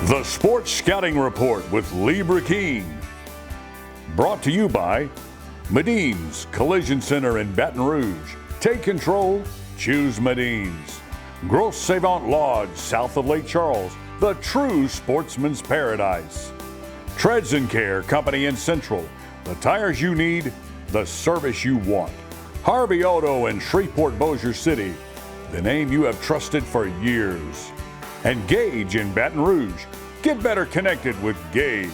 The Sports Scouting Report with Lee Burkeen. Brought to you by Medine's Collision Center in Baton Rouge. Take control, choose Medine's. Grosse Savant Lodge, south of Lake Charles, the true sportsman's paradise. Treads and Care Company in Central, the tires you need, the service you want. Harvey Auto in Shreveport, Bossier City, the name you have trusted for years. And Gage in Baton Rouge. Get better connected with Gage.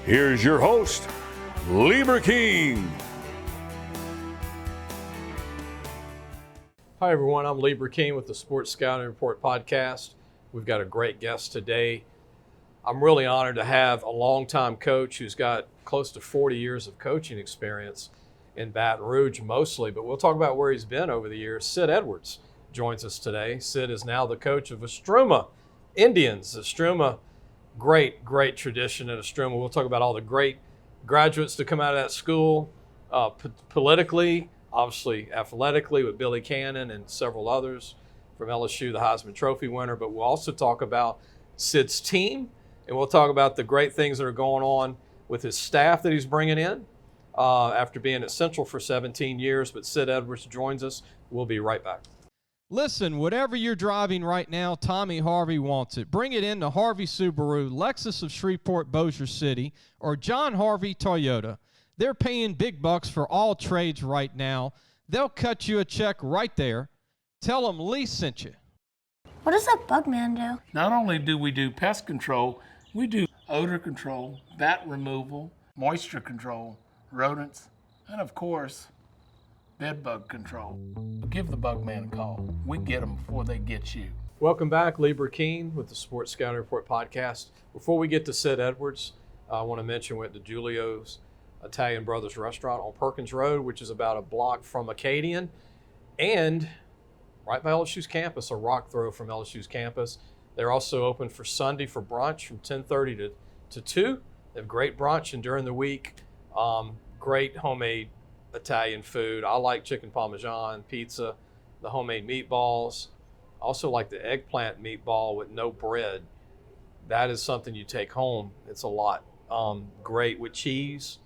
Here's your host, Lee Burkeen. Hi everyone, I'm Lee Burkeen with the Sports Scouting Report podcast. We've got a great guest today. I'm really honored to have a longtime coach who's got close to 40 years of coaching experience in Baton Rouge mostly, but we'll talk about where he's been over the years. Sid Edwards joins us today. Sid is now the coach of Istrouma Indians. Istrouma, great tradition at Istrouma. We'll talk about all the great graduates to come out of that school, politically, obviously athletically with Billy Cannon and several others from LSU, the Heisman Trophy winner. But we'll also talk about Sid's team, and we'll talk about the great things that are going on with his staff that he's bringing in after being at Central for 17 years. But Sid Edwards joins us. We'll be right back. Listen, whatever you're driving right now, Tommy Harvey wants it. Bring it in to Harvey Subaru, Lexus of Shreveport, Bossier City, or John Harvey Toyota. They're paying big bucks for all trades right now. They'll cut you a check right there. Tell them Lee sent you. What does that bug man do? Not only do we do pest control, we do odor control, bat removal, moisture control, rodents, and of course, bed bug control. Give the bug man a call. We get them before they get you. Welcome back, Lee Burkeen with the Sports Scouting Report podcast. Before we get to Sid Edwards, I want to mention we went to Giulio's Italian Brothers Restaurant on Perkins Road, which is about a block from Acadian, and right by LSU's campus, a rock throw from LSU's campus. They're also open for Sunday for brunch from 10:30 to 2. They have great brunch, and during the week, great homemade Italian food. I like chicken parmesan, pizza, the homemade meatballs. I also like the eggplant meatball with no bread. That is something you take home. It's a lot. Great with cheese.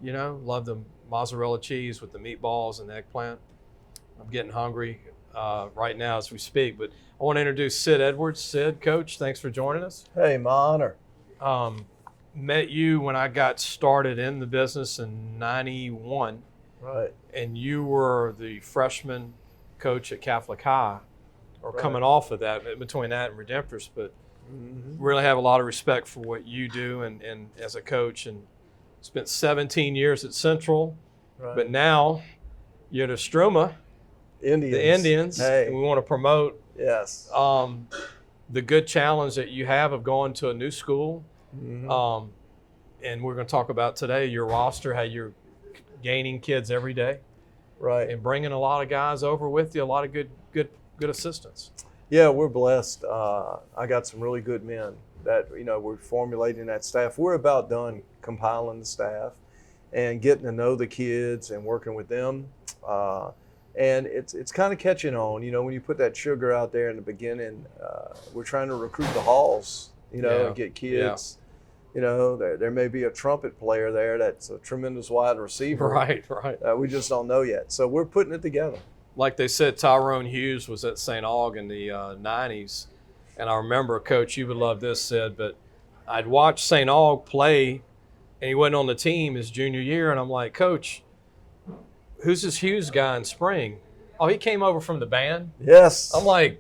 You know, love the mozzarella cheese with the meatballs and the eggplant. I'm getting hungry right now as we speak, but I want to introduce Sid Edwards. Sid, Coach, thanks for joining us. Hey, my honor. Met you when I got started in the business in 91. Right. And you were the freshman coach at Catholic High, or Right. coming off of that, between that and Redemptorist, but really have a lot of respect for what you do and as a coach, and spent 17 years at Central, Right. but now you're at Istrouma, Indians. the Indians, Hey. and we want to promote Yes. the good challenge that you have of going to a new school. And we're going to talk about today your roster, how you're gaining kids every day, Right. and bringing a lot of guys over with you, a lot of good assistants. Yeah, we're blessed. I got some really good men that, we're formulating that staff. We're about done compiling the staff and getting to know the kids and working with them. And it's kind of catching on. When you put that sugar out there in the beginning, we're trying to recruit the halls, and get kids. There may be a trumpet player there that's a tremendous wide receiver. Right. We just don't know yet. So we're putting it together. Like they said, Tyrone Hughes was at St. Aug in the 90s. And I remember, Coach, you would love this, Sid, but I'd watch St. Aug play, and he wasn't on the team his junior year. And I'm like, Coach, who's this Hughes guy in spring? Oh, he came over from the band? Yes. I'm like,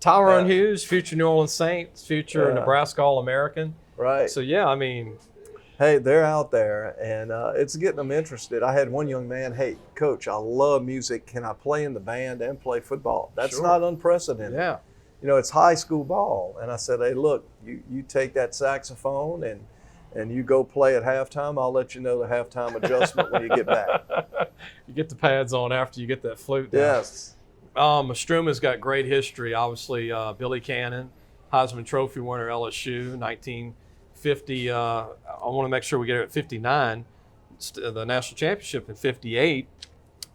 Tyrone Hughes, future New Orleans Saints, future Nebraska All-American. Right. So, yeah, I mean. Hey, they're out there, and it's getting them interested. I had one young man, hey, Coach, I love music. Can I play in the band and play football? That's not unprecedented. Yeah. It's high school ball. And I said, hey, look, you take that saxophone and you go play at halftime. I'll let you know the halftime adjustment when you get back. You get the pads on after you get that flute down. Yes. Istruma's got great history. Obviously, Billy Cannon, Heisman Trophy winner, LSU, 1950. I want to make sure we get it at 59. The national championship in 58.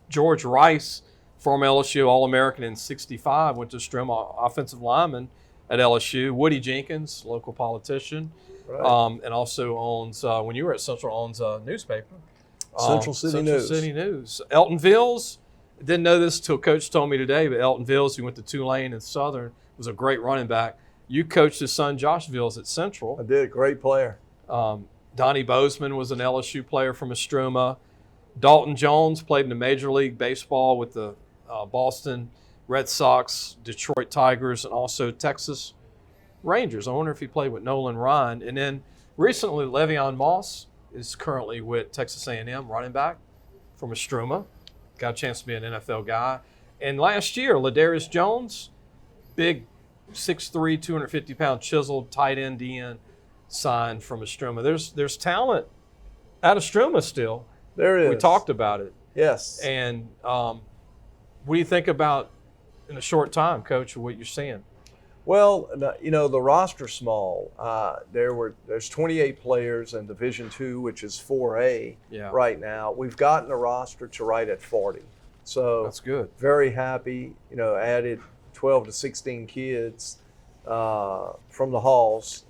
George Rice, former LSU All-American in 65, went to Istrouma, offensive lineman, at LSU. Woody Jenkins, local politician, Right. and also owns, when you were at Central, owns a newspaper. Central City News. Central City News. Elton Vills, didn't know this till Coach told me today, but Elton Vills, who went to Tulane and Southern, was a great running back. You coached his son Josh Vills at Central. I did. Great player. Donnie Bozeman was an LSU player from Istrouma. Dalton Jones played in the Major League Baseball with the Boston Red Sox, Detroit Tigers, and also Texas Rangers. I wonder if he played with Nolan Ryan. And then recently, Le'Veon Moss is currently with Texas A&M, running back from Istrouma. Got a chance to be an NFL guy. And last year, Ladarius Jones, big 6'3", 250-pound chiseled tight end DN, signed from Istrouma. There's talent out of Istrouma still. There is. We talked about it. Yes. And what do you think about, in a short time, Coach, what you're seeing? Well, the roster's small. There's 28 players in Division II, which is 4A right now. We've gotten the roster to right at 40. So that's good. Very happy. Added 12 to 16 kids from the halls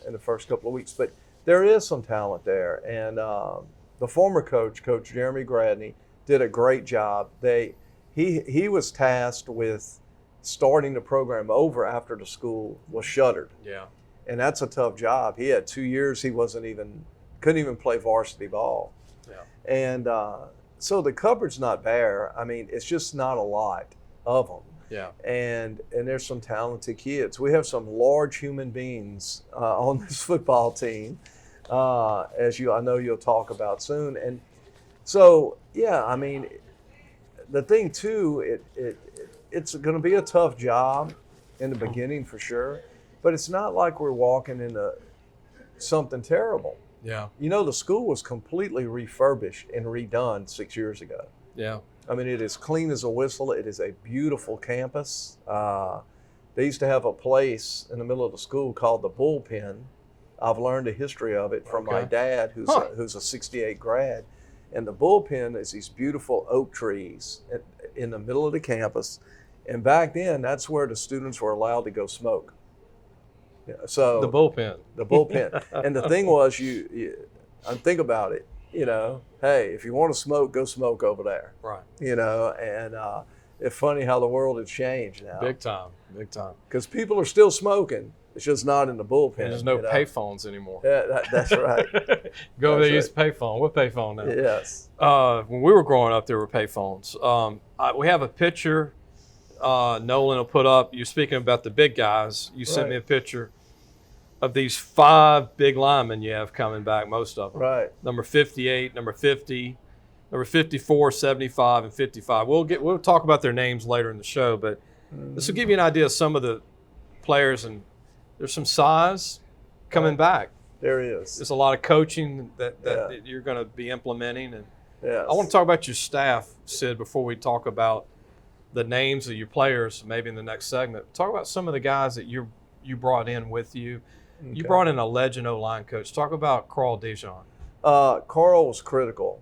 in the first couple of weeks. But there is some talent there. And the former coach, Coach Jeremy Gradney, did a great job. He was tasked with starting the program over after the school was shuttered. Yeah. And that's a tough job. He had 2 years he couldn't even play varsity ball. Yeah. And so the cupboard's not bare. I mean, it's just not a lot of them. Yeah. And there's some talented kids. We have some large human beings on this football team, as I know you'll talk about soon. And so, yeah, I mean, the thing too, it's going to be a tough job in the beginning for sure, but it's not like we're walking into something terrible. Yeah. The school was completely refurbished and redone 6 years ago. Yeah. I mean, it is clean as a whistle. It is a beautiful campus. They used to have a place in the middle of the school called the Bullpen. I've learned the history of it from my dad, who's a 68 grad. And the Bullpen is these beautiful oak trees in the middle of the campus. And back then, that's where the students were allowed to go smoke. So the bullpen. The bullpen. And the thing was, think about it. Hey, if you want to smoke, go smoke over there. Right. And it's funny how the world has changed now. Big time. Because people are still smoking. It's just not in the bullpen. And there's no payphones anymore. Yeah, that's right. Go over there, use payphone. What payphone now? Yes. When we were growing up, there were payphones. We have a picture Nolan will put up. You're speaking about the big guys. You sent me a picture of these 5 big linemen you have coming back, most of them. Right. Number 58, number 50, number 54, 75, and 55. We'll talk about their names later in the show, but this will give you an idea of some of the players, and there's some size coming back. There is. There's a lot of coaching that you're going to be implementing. And yes. I want to talk about your staff, Sid, before we talk about the names of your players maybe in the next segment. Talk about some of the guys that you brought in with you. Okay. You brought in a legend O-line coach. Talk about Carl Dijon. Carl was critical.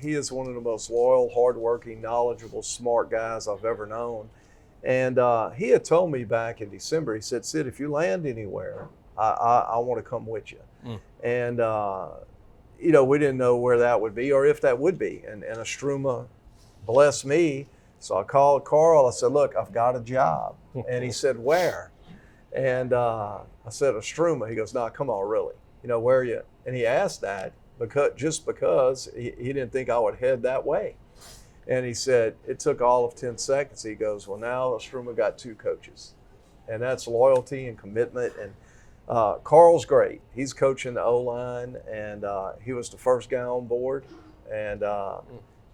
He is one of the most loyal, hardworking, knowledgeable, smart guys I've ever known. And he had told me back in December, he said, Sid, if you land anywhere, I want to come with you. And, we didn't know where that would be or if that would be. And Istrouma blessed me. So I called Carl. I said, look, I've got a job. And he said, where? And I said, Istrouma. He goes, no, come on, really? Where are you? And he asked that because he didn't think I would head that way. And he said, it took all of 10 seconds. He goes, well, now Istrouma got 2 coaches. And that's loyalty and commitment. And Carl's great. He's coaching the O-line, and he was the first guy on board. And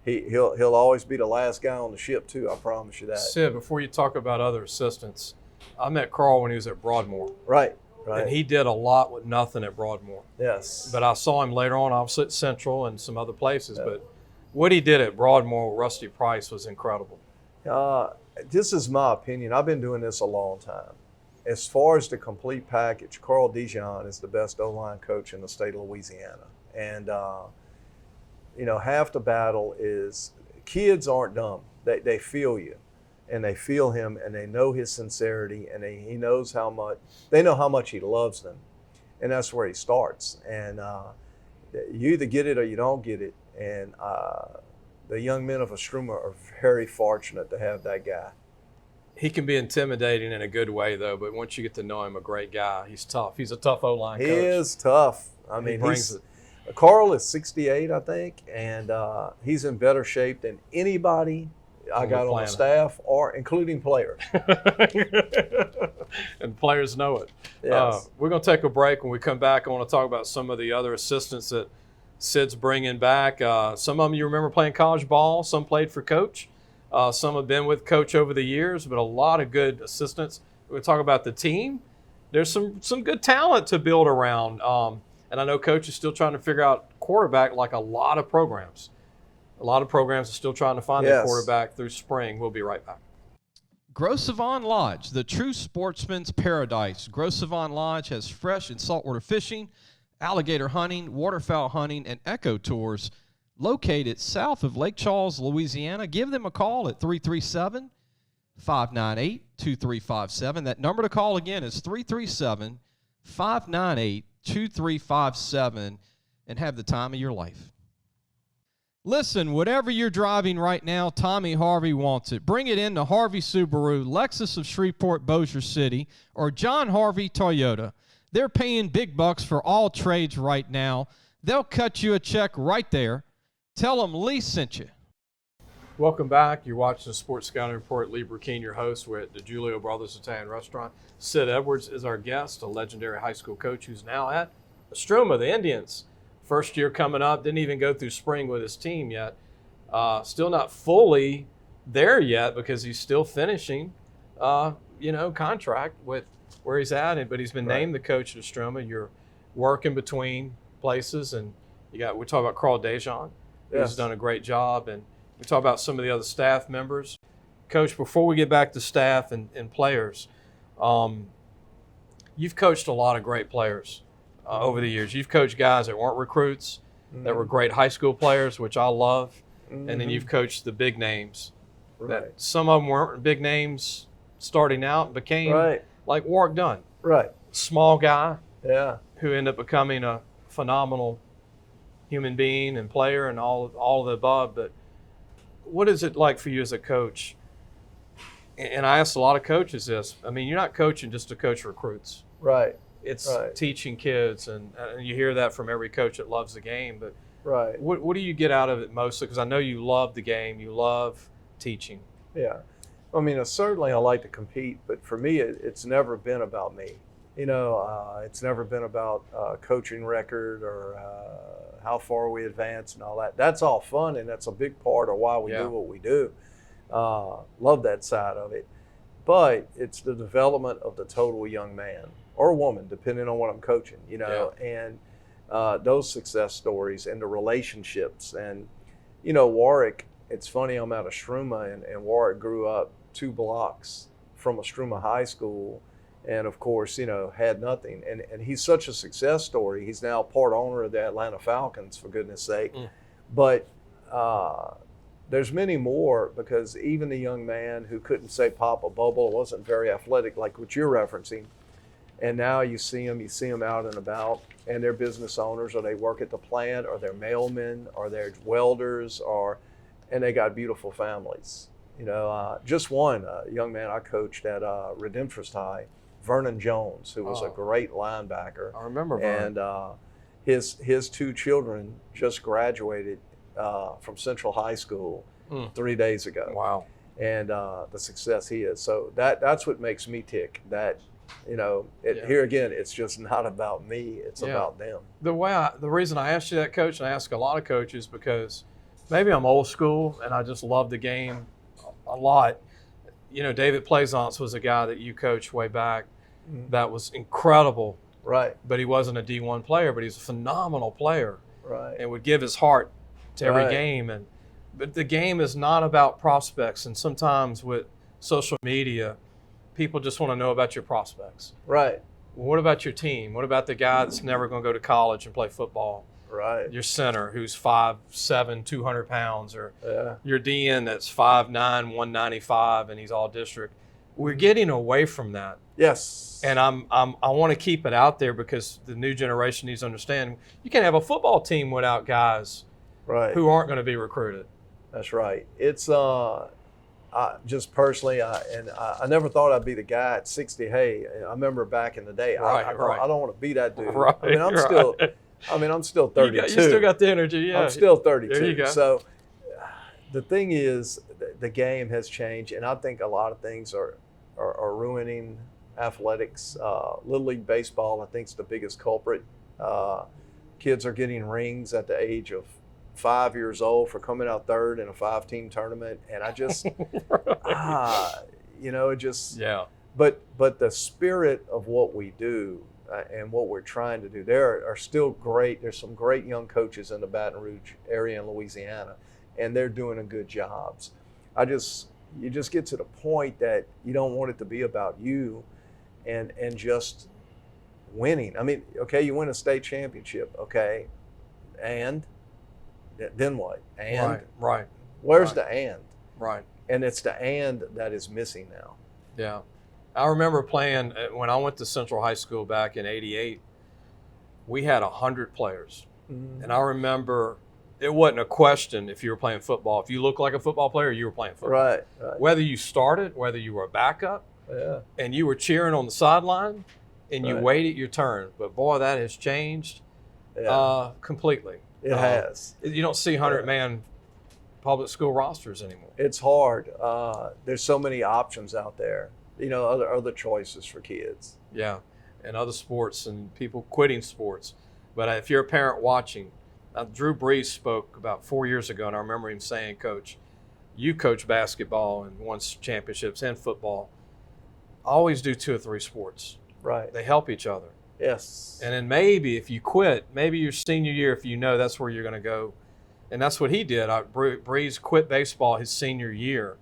he'll always be the last guy on the ship, too. I promise you that. Sid, before you talk about other assistants, I met Carl when he was at Broadmoor. Right. And he did a lot with nothing at Broadmoor. Yes. But I saw him later on, obviously at Central and some other places. Yeah. But what he did at Broadmoor with Rusty Price was incredible. This is my opinion. I've been doing this a long time. As far as the complete package, Carl Dijon is the best O-line coach in the state of Louisiana. And, half the battle is kids aren't dumb. They feel you. and they feel him, and they know his sincerity, and he knows they know how much he loves them, and that's where he starts. And you either get it or you don't get it. And the young men of Istrouma are very fortunate to have that guy. He can be intimidating in a good way, though. But once you get to know him, a great guy. He's tough. He's a tough O-line coach. He is tough. I mean, Carl is 68, I think, and he's in better shape than anybody I got on the staff, or including players. And players know it. Yes. We're going to take a break. When we come back, I want to talk about some of the other assistants that Sid's bringing back. Some of them you remember playing college ball. Some played for Coach. Some have been with Coach over the years, but a lot of good assistants. We're going to talk about the team. There's some good talent to build around. And I know Coach is still trying to figure out quarterback, like a lot of programs. A lot of programs are still trying to find their quarterback through spring. We'll be right back. Gros Savon Lodge, the true sportsman's paradise. Gros Savon Lodge has fresh and saltwater fishing, alligator hunting, waterfowl hunting, and eco tours located south of Lake Charles, Louisiana. Give them a call at 337-598-2357. That number to call again is 337-598-2357, and have the time of your life. Listen, whatever you're driving right now, Tommy Harvey wants it. Bring it in to Harvey Subaru, Lexus of Shreveport, Bossier City, or John Harvey Toyota. They're paying big bucks for all trades right now. They'll cut you a check right there. Tell them Lee sent you. Welcome back. You're watching the Sports Scouting Report. Lee Burkeen, your host. We're at the Julio Brothers Italian Restaurant. Sid Edwards is our guest, a legendary high school coach who's now at Istrouma, the Indians. First year coming up, didn't even go through spring with his team yet. Still not fully there yet because he's still finishing, contract with where he's at. But he's been named the coach at Istrouma. You're working between places, and we talk about Carl Dejan, who's done a great job, and we talk about some of the other staff members. Coach, before we get back to staff and players, you've coached a lot of great players. Over the years, you've coached guys that weren't recruits, that were great high school players, which I love, and then you've coached the big names. That some of them weren't big names starting out, and became like Warwick Dunn, small guy, who ended up becoming a phenomenal human being and player and all of the above. But what is it like for you as a coach? And I asked a lot of coaches this. I mean, you're not coaching just to coach recruits. It's teaching kids, and you hear that from every coach that loves the game. But what do you get out of it mostly? Because I know you love the game, you love teaching. Yeah, I mean, certainly I like to compete, but for me, it's never been about me. It's never been about coaching record or how far we advance and all that. That's all fun, and that's a big part of why we do what we do. Love that side of it. But it's the development of the total young man or woman, depending on what I'm coaching, and those success stories and the relationships. And, Warwick, it's funny, I'm out of Istrouma, and Warwick grew up 2 blocks from Istrouma High School, and of course, had nothing. And he's such a success story. He's now part owner of the Atlanta Falcons, for goodness sake. But there's many more, because even the young man who couldn't say pop a bubble, wasn't very athletic like what you're referencing, and now you see them out and about, and they're business owners, or they work at the plant, or they're mailmen, or they're welders, and they got beautiful families. Just one young man I coached at Redemptorist High, Vernon Jones, who was a great linebacker. I remember Vernon. And his 2 children just graduated from Central High School 3 days ago. Wow. And the success he is. So that's what makes me tick. That, here again, it's just not about me. It's about them. The reason I asked you that, Coach, and I ask a lot of coaches, because maybe I'm old school and I just love the game a lot. David Plaisance was a guy that you coached way back that was incredible. But he wasn't a D1 player, but he's a phenomenal player. And would give his heart to every game. But the game is not about prospects. And sometimes with social media, people just want to know about your prospects. Well, what about your team? What about the guy that's never going to go to college and play football? Right. Your center who's 5'7", 200 pounds, or Yeah. your DN that's 5'9", 195, and he's all district. We're getting away from that. Yes. And I want to keep it out there because the new generation needs to understand you can't have a football team without guys Right. who aren't going to be recruited. That's right. It's just personally, I never thought I'd be the guy at 60. Hey, I remember back in the day. Right, I right. don't want to be that dude. Right, I mean, I'm right. still 32. You still got the energy, yeah. I'm still 32. There you go. So the thing is, the game has changed, and I think a lot of things are ruining athletics. Little League baseball, I think, is the biggest culprit. Kids are getting rings at the age of 5 years old for coming out third in a 5-team tournament, and I just, it just. Yeah. But the spirit of what we do and what we're trying to do, there are still great. There's some great young coaches in the Baton Rouge area in Louisiana, and they're doing a good jobs. You just get to the point that you don't want it to be about you, and just winning. I mean, okay, you win a state championship, okay, and then what? And Right. where's Right. the and? Right. And it's the and that is missing now. Yeah. I remember playing when I went to Central High School back in '88. We had 100 players, and I remember it wasn't a question if you were playing football. If you looked like a football player, you were playing football. Right. Whether you started, whether you were a backup, Yeah. and you were cheering on the sideline, and you Right. waited your turn. But boy, that has changed completely. It has. You don't see 100-man public school rosters anymore. It's hard. There's so many options out there. Other choices for kids. Yeah, and other sports and people quitting sports. But if you're a parent watching, Drew Brees spoke about 4 years ago, and I remember him saying, Coach, you coach basketball and won championships and football. Always do 2 or 3 sports. Right. They help each other. Yes. And then maybe if you quit, maybe your senior year, if you know that's where you're going to go. And that's what he did. Brees quit baseball his senior year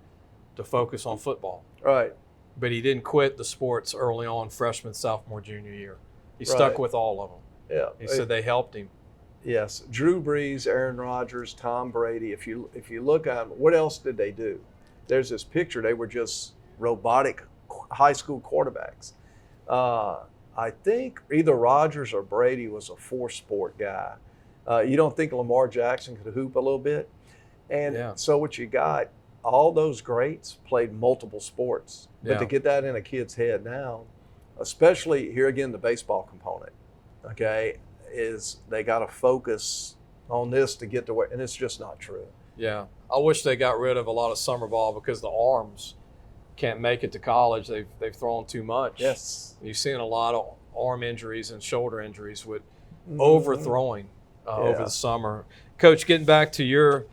to focus on football. Right. But he didn't quit the sports early on, freshman, sophomore, junior year. He stuck with all of them. Yeah. He said they helped him. Yes. Drew Brees, Aaron Rodgers, Tom Brady. If you look at them, what else did they do? There's this picture. They were just robotic high school quarterbacks. I think either Rodgers or Brady was a 4-sport guy. You don't think Lamar Jackson could hoop a little bit? And so what you got, all those greats played multiple sports. But to get that in a kid's head now, especially here again, the baseball component, okay, is they got to focus on this to get to where, and it's just not true. Yeah. I wish they got rid of a lot of summer ball because the arms can't make it to college. They've thrown too much. Yes. You've seen a lot of arm injuries and shoulder injuries with overthrowing over the summer. Coach, getting back to your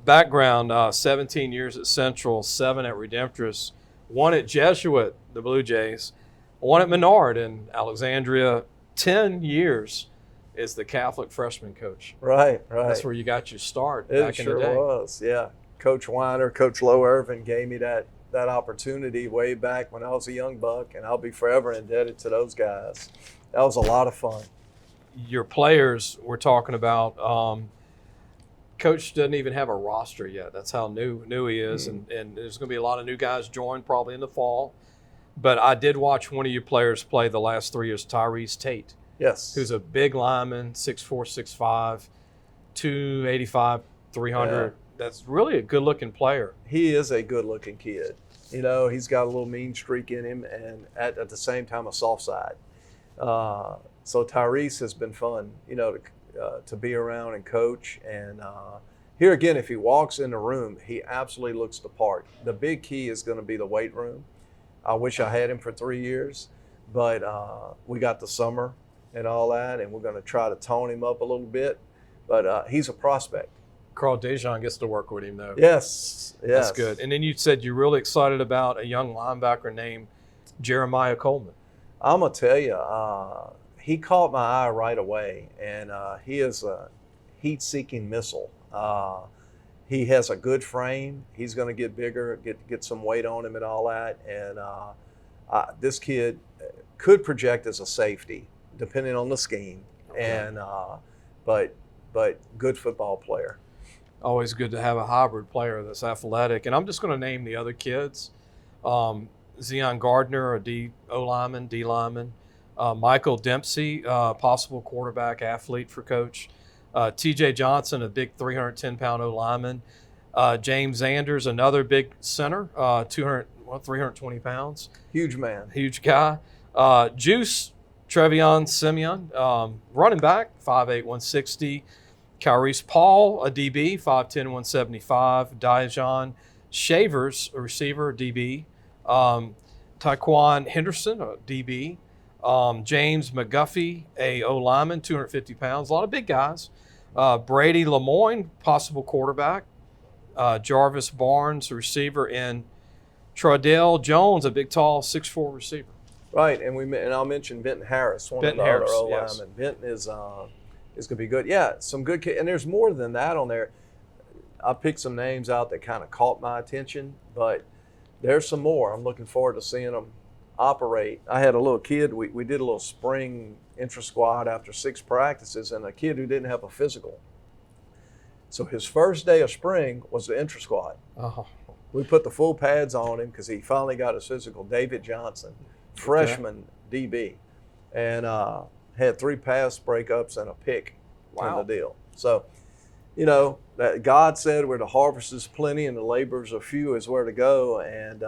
background, 17 years at Central, 7 at Redemptorist, 1 at Jesuit, the Blue Jays, 1 at Menard in Alexandria, 10 years as the Catholic freshman coach. Right. That's where you got your start It back in the day. It sure was, yeah. Coach Weiner, Coach Lowe Irvin gave me that opportunity way back when I was a young buck, and I'll be forever indebted to those guys. That was a lot of fun. Your players we're talking about, Coach doesn't even have a roster yet. That's how new he is, and there's going to be a lot of new guys join probably in the fall. But I did watch one of your players play the last 3 years, Tyrese Tate. Yes. Who's a big lineman, 6'4", 6'5", 285, 300. Yeah. That's really a good-looking player. He is a good-looking kid. He's got a little mean streak in him, and at the same time, a soft side. So Tyrese has been fun, to be around and coach. And here again, if he walks in the room, he absolutely looks the part. The big key is going to be the weight room. I wish I had him for 3 years, but we got the summer and all that, and we're going to try to tone him up a little bit. But he's a prospect. Carl Dejean gets to work with him, though. Yes. That's good. And then you said you're really excited about a young linebacker named Jeremiah Coleman. I'm going to tell you, he caught my eye right away, and he is a heat-seeking missile. He has a good frame. He's going to get bigger, get some weight on him and all that. And this kid could project as a safety, depending on the scheme. Okay. And but good football player. Always good to have a hybrid player that's athletic. And I'm just going to name the other kids. Zion Gardner, a D-O lineman, D lineman. Michael Dempsey, possible quarterback athlete for coach. T.J. Johnson, a big 310-pound O lineman. James Anders, another big center, 320 pounds. Huge man. Huge guy. Juice Trevion Simeon, running back, 5'8", 160. Kyrese Paul, a DB, 5'10", 175. Dijon Shavers, a receiver, DB. Taekwon Henderson, a DB. James McGuffey, a O-lineman, 250 pounds. A lot of big guys. Brady Lemoyne, possible quarterback. Jarvis Barnes, a receiver. And Tradell Jones, a big, tall, 6'4" receiver. Right, and I'll mention Benton Harris, one of the other O-linemen. Benton is going to be good. Yeah, some good kids. And there's more than that on there. I picked some names out that kind of caught my attention, but there's some more. I'm looking forward to seeing them operate. I had a little kid. We did a little spring intra-squad after 6 practices, and a kid who didn't have a physical. So his first day of spring was the intra-squad. Oh. We put the full pads on him because he finally got his physical. David Johnson, freshman DB, and had 3 pass breakups and a pick in the deal. So, you know, that God said where the harvest is plenty and the laborers are few is where to go. And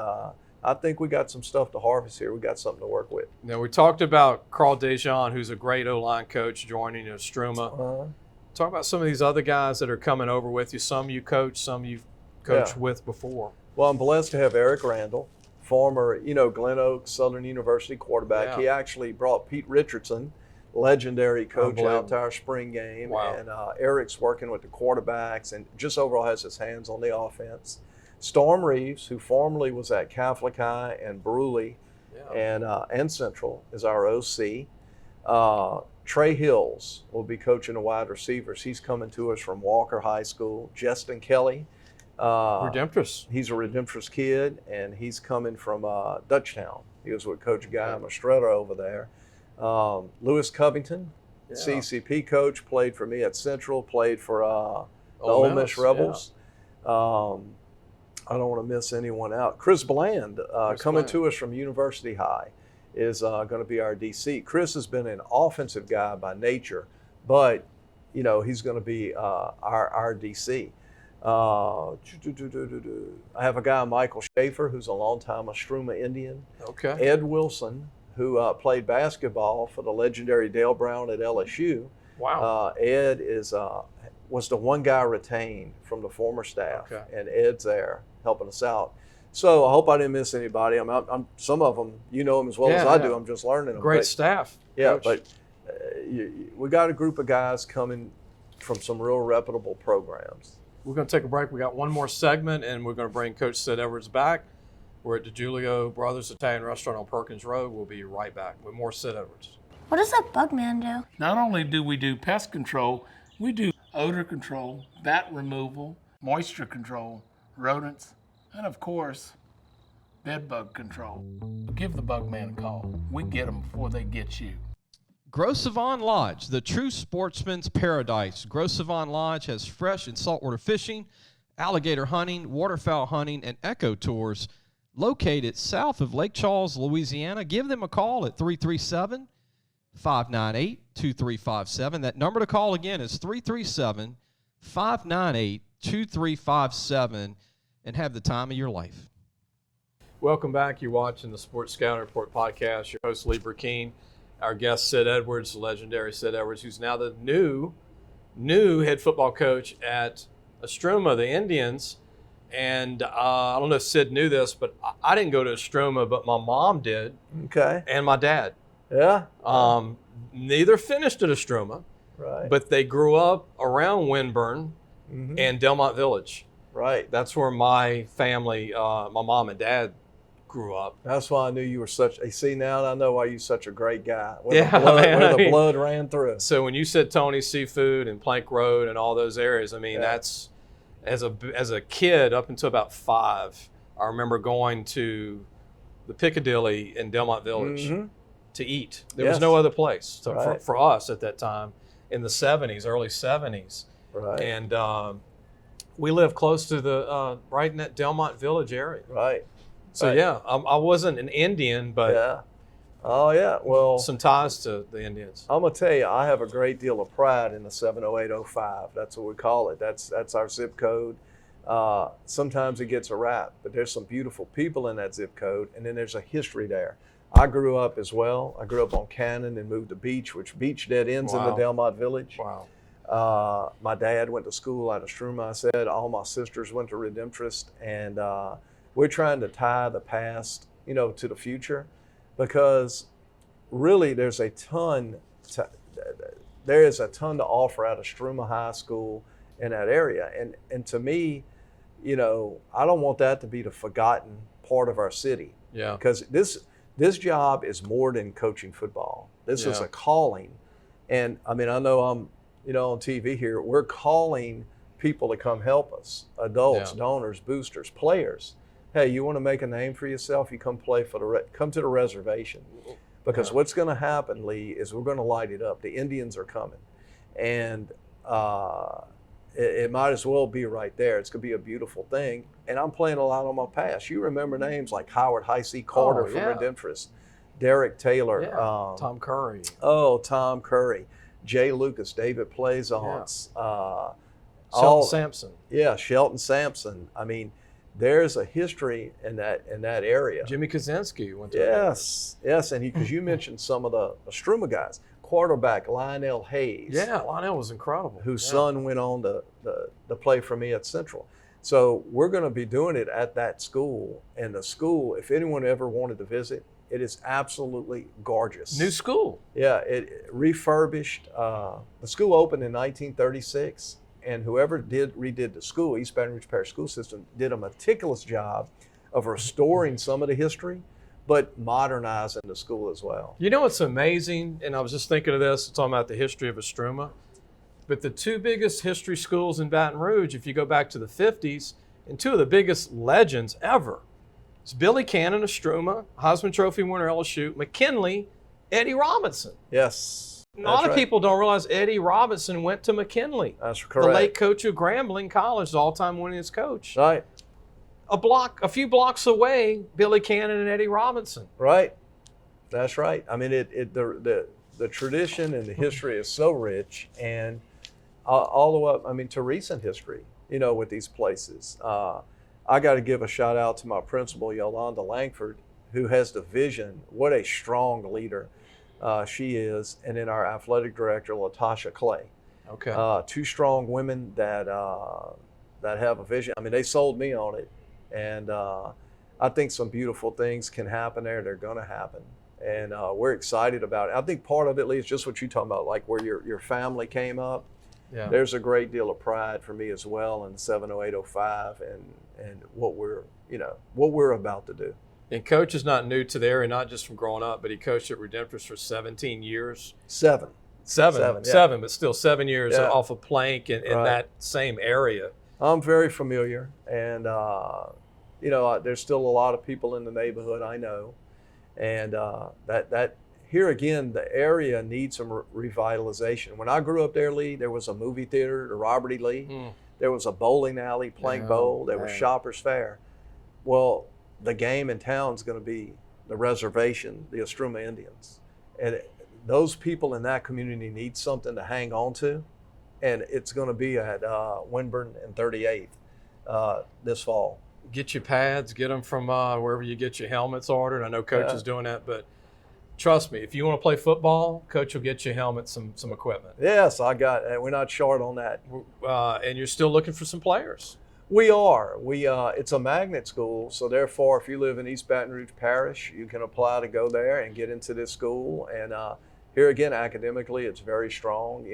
I think we got some stuff to harvest here. We got something to work with. Now, we talked about Carl Dejean, who's a great O-line coach, joining Istrouma. Talk about some of these other guys that are coming over with you. Some you coach, some you've coached with before. Well, I'm blessed to have Eric Randall, former, Glen Oaks Southern University quarterback. Yeah. He actually brought Pete Richardson, legendary coach, out to our spring game. Wow. And Eric's working with the quarterbacks and just overall has his hands on the offense. Storm Reeves, who formerly was at Catholic High and Bruley and Central, is our OC. Trey Hills will be coaching the wide receivers. He's coming to us from Walker High School. Justin Kelly. Redemptress. He's a Redemptress kid, and he's coming from Dutchtown. He was with Coach Guy Mastretta over there. Lewis Covington, CCP coach, played for me at Central, played for the Ole Miss Rebels. I don't want to miss anyone out. Chris Bland, coming to us from University High, is going to be our DC. Chris has been an offensive guy by nature, but, he's going to be our DC. I have a guy, Michael Schaefer, who's a longtime Istrouma Indian. Okay. Ed Wilson, who played basketball for the legendary Dale Brown at LSU. Wow. Ed was the one guy retained from the former staff, and Ed's there helping us out. So I hope I didn't miss anybody. I'm some of them, them as well as I do. I'm just learning them. Great staff. Yeah, Coach. But we got a group of guys coming from some real reputable programs. We're going to take a break. We got one more segment, and we're going to bring Coach Sid Edwards back. We're at DiGiulio Brothers Italian Restaurant on Perkins Road. We'll be right back with more Sid Edwards. What does that bug man do? Not only do we do pest control, we do odor control, bat removal, moisture control, rodents, and of course, bed bug control. Give the bug man a call. We get them before they get you. Gros Savon Lodge, the true sportsman's paradise. Gros Savon Lodge has fresh and saltwater fishing, alligator hunting, waterfowl hunting, and eco tours located south of Lake Charles, Louisiana. Give them a call at 337-598-2357. That number to call again is 337-598-2357, and have the time of your life. Welcome back. You're watching the Sports Scouting Report podcast. Your host, Lee Burkeen. Our guest, Sid Edwards, the legendary Sid Edwards, who's now the new head football coach at Istrouma, the Indians. And I don't know if Sid knew this, but I didn't go to Istrouma, but my mom did. Okay. And my dad. Yeah. Neither finished at Istrouma, right? But they grew up around Winburn and Delmont Village. Right. That's where my family, my mom and dad, grew up. That's why I knew you were such. See, now I know why you're such a great guy. Where the blood ran through. So when you said Tony's Seafood and Plank Road and all those areas, I mean that's as a kid up until about 5, I remember going to the Piccadilly in Delmont Village to eat. There was no other place for us at that time. in the 70s, early 70s. Right. And we lived close to the right in that Delmont Village area. Right. So Right. yeah, I wasn't an Indian, but Yeah. Oh yeah. Well, some ties to the Indians. I'm gonna tell you, I have a great deal of pride in the 70805. That's what we call it. That's our zip code. Sometimes it gets a rap, but there's some beautiful people in that zip code, and then there's a history there. I grew up as well. I grew up on Cannon and moved to Beach, which Beach dead ends in the Wow. Delmont Village. Wow. My dad went to school out of Istrouma. I said all my sisters went to Redemptorist, and we're trying to tie the past, to the future, because really there is a ton to offer out of Istrouma High School in that area, and to me, I don't want that to be the forgotten part of our city. Yeah. Because this job is more than coaching football. This is Yeah. a calling, and I mean I know I'm on TV here. We're calling people to come help us, adults, Yeah. donors, boosters, players. Hey, you want to make a name for yourself? You come play for come to the reservation, because Yeah. what's going to happen, Lee, is we're going to light it up. The Indians are coming, and it might as well be right there. It's going to be a beautiful thing, and I'm playing a lot on my past. You remember names like Howard Heisey Carter from yeah. Redemptorist, Derek Taylor, Yeah. Tom Curry. Tom Curry, Jay Lucas, David Plaisance, Shelton Sampson. Yeah, Shelton Sampson. I mean, there's a history in that area. Jimmy Kaczynski went to Yes, and because you mentioned some of the Istrouma guys, quarterback Lionel Hayes. Yeah, Lionel was incredible. Whose Yeah. son went on to play for me at Central. So we're going to be doing it at that school. And the school, if anyone ever wanted to visit, it is absolutely gorgeous. New school. Yeah, it refurbished. The school opened in 1936, and whoever redid the school, East Baton Rouge Parish School System, did a meticulous job of restoring some of the history, but modernizing the school as well. You know what's amazing, and I was just thinking of this, talking about the history of Istrouma, but the two biggest history schools in Baton Rouge, if you go back to the 50s, and two of the biggest legends ever, it's Billy Cannon of Istrouma, Heisman Trophy winner LSU, McKinley, Eddie Robinson. Yes. A lot of people don't realize Eddie Robinson went to McKinley. That's correct. The late coach of Grambling College, the all-time winningest coach. Right. A few blocks away, Billy Cannon and Eddie Robinson. Right. That's right. I mean, the tradition and the history is so rich, and all the way up, I mean, to recent history, with these places. I got to give a shout out to my principal, Yolanda Langford, who has the vision. What a strong leader she is. And then our athletic director, Latasha Clay. Okay. Two strong women that have a vision. I mean, they sold me on it. And I think some beautiful things can happen there. They're going to happen. And we're excited about it. I think part of it, Lee, is just what you talking about, like where your family came up. Yeah. There's a great deal of pride for me as well in 70805 and what we're about to do. And Coach is not new to the area, not just from growing up, but he coached at Redemptorist for 17 years. Seven, but still 7 years Yeah. off a plank in Right. that same area. I'm very familiar, and there's still a lot of people in the neighborhood I know, and that here again, the area needs some revitalization. When I grew up there, Lee, there was a movie theater, the Robert E. Lee. There was a bowling alley, Plank Yeah, Bowl. There was man. Shoppers Fair. Well, the game in town is going to be the reservation, the Istrouma Indians. And those people in that community need something to hang on to. And it's going to be at Winburn and 38th this fall. Get your pads, get them from wherever you get your helmets ordered. I know Coach is doing that, but trust me, if you want to play football, Coach will get you helmets, some equipment. Yes, we're not short on that. And you're still looking for some players. We are. It's a magnet school, so therefore, if you live in East Baton Rouge Parish, you can apply to go there and get into this school. And here again, academically, it's very strong.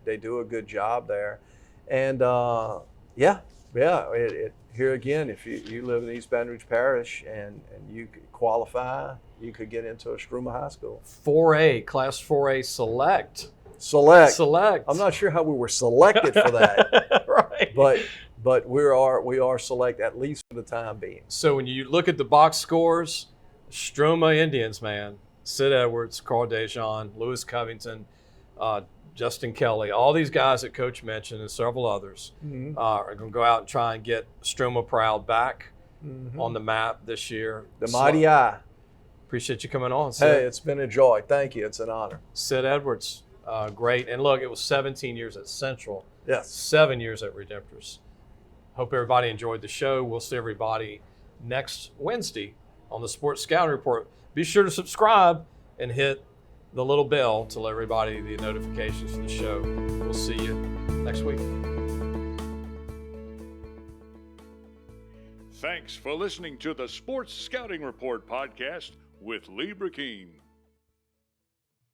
They do a good job there. And here again, if you live in East Baton Rouge Parish and you could qualify, you could get into Istrouma High School. 4A, Class 4A Select. Select. I'm not sure how we were selected for that. Right. But we are select, at least for the time being. So when you look at the box scores, Istrouma Indians, man, Sid Edwards, Carl Dejean, Lewis Covington, Justin Kelly, all these guys that Coach mentioned and several others are going to go out and try and get Istrouma Proud back on the map this year. The Mighty Eye. Appreciate you coming on, Sid. Hey, it's been a joy. Thank you. It's an honor. Sid Edwards, great. And look, it was 17 years at Central, Yes. 7 years at Redemptors. Hope everybody enjoyed the show. We'll see everybody next Wednesday on the Sports Scouting Report. Be sure to subscribe and hit the little bell to let everybody the notifications for the show. We'll see you next week. Thanks for listening to the Sports Scouting Report podcast with Lee Burkeen.